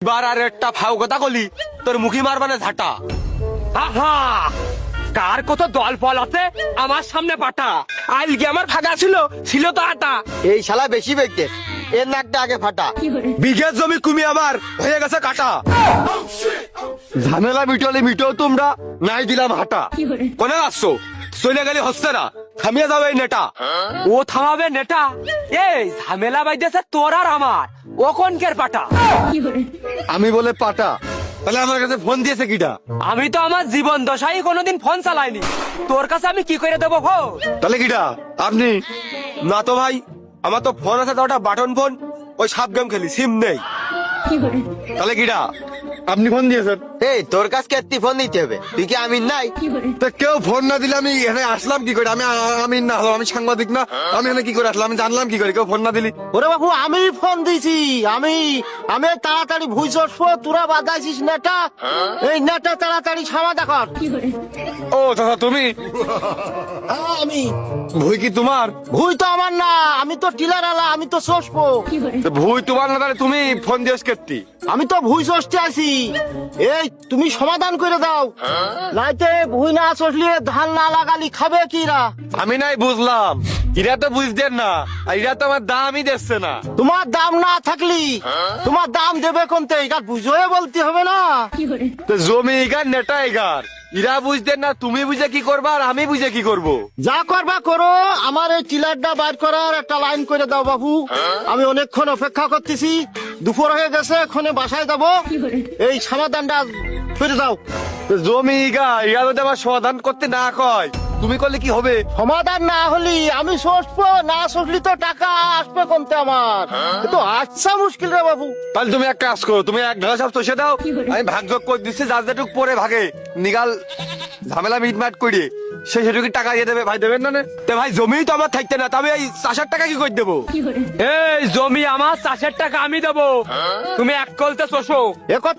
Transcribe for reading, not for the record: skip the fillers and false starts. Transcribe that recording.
এবার আর একটা ফাও কথা কলি তোর মুখি মারবানে ঝাঁটা। আহা কার কত দল ফল আছে আমার সামনে পাঠা। আইলগে আমার ফাঁকা ছিল তো আটা। এই শালা বেশি বেগতে, এর নাকটা আগে ফাটা। বিঘের জমি কুমি আমার হয়ে গেছে কাটা। ঝামেলা মিটো তোমরা নাই দিলাম হাঁটা। কোনে আসছো চলে গেলে হচ্ছে না, থামিয়ে যাবে এই নেটা। ও থামাবে নেটা? এই ঝামেলা বাইতেছে তোর আর আমার, ও কোনকের পাটা? আমি বলে পাটা, তাহলে আমার কাছে ফোন দিয়েছে কিটা? আমি তো আমার জীবন দশাই কোনোদিন ফোন চালাইনি, তোর কাছে আমি কি করে দেবো ফোন? তাহলে কিটা আপনি? না তো ভাই, আমার তো ফোন আছে, তো ওটা বাটন ফোন, ওই সাপ গেম খেলি, সিম নেই। তাহলে কিটা আপনি ফোন দিয়েছেন? এই তোর কাছে এত্তি ফোন দিতে হবে, তুই কি আমিন নাই? তো কেউ ফোন না দিলে আমি এখানে আসলাম কি করে? আমি না হলাম, আমি সাংবাদিক না, আমি এখানে কি করে আসলাম? আমি জানলাম কি করে কেউ ফোন না দিলি? ওরে বাবু আমি ফোন দিছি, আমি তাড়াতাড়ি ভুই চসবো, তোরা বাদাইছিস নেটা, এই নেটা তাড়াতাড়ি সমাধা কর। ও দাদা তুমি? আমি ভুই কি তোমার? ভুই তো আমার না, আমি তো টিলার আলা, আমি তো চসবো। তো ভুই তোমার না, তাহলে তুমি ফোন দিয়েছ কেটটি? আমি তো ভুই চসতে আছি, এই তুমি সমাধান করে দাও, নাইতে ভুই না চসলে ধান না লাগালি খাবে কিরা? আমি নাই বুঝলাম, এরা তো বুঝতেন না, আর এরা তো আমার দামই দিচ্ছে না। তোমার দাম না থাকলি তোমার দাম দেবে কোনতে, এটা বুঝে বলতে হবে না। তো জমি এগার নেটা এগার, এরা বুঝতেন না, তুমি বুঝে কি করবা আর আমি বুঝে কি করবো? যা করবা করো, আমার এই টিলারটা বাইর করার একটা লাইন করে দাও বাবু, আমি অনেকক্ষণ অপেক্ষা করতেছি, দুপুর হয়ে গেছে, এক্ষণে বাসায় যাবো, এই সমাধানটা করে দাও। তো জমি এগার, এরা যদি আমার সমাধান করতে না কয়, তুমি করলে কি হবে? সমাধান না হলি আমি সসবো, না সসলি তো টাকা আসবে কোনতে আমার, তো আচ্ছা মুশকিল রে বাবু। তাহলে তুমি এক কাজ করো, তুমি এক ঢালা সব চষে দাও, আমি ভাগ যোগ করে দিচ্ছি, যার যেটুক পরে ভাগে নিগাল ঝামেলা মিটমাট করিয়ে সে সেটুকু টাকা দিয়ে দেবে। ভাই দেবেন না? তো ভাই জমি তো আমার থাকতে না, তবে এই চাষের টাকা কি করে দেবো? এই জমি আমার, চাষের টাকা আমি দেবো, তুমি এক কলতে চষো। এ কথা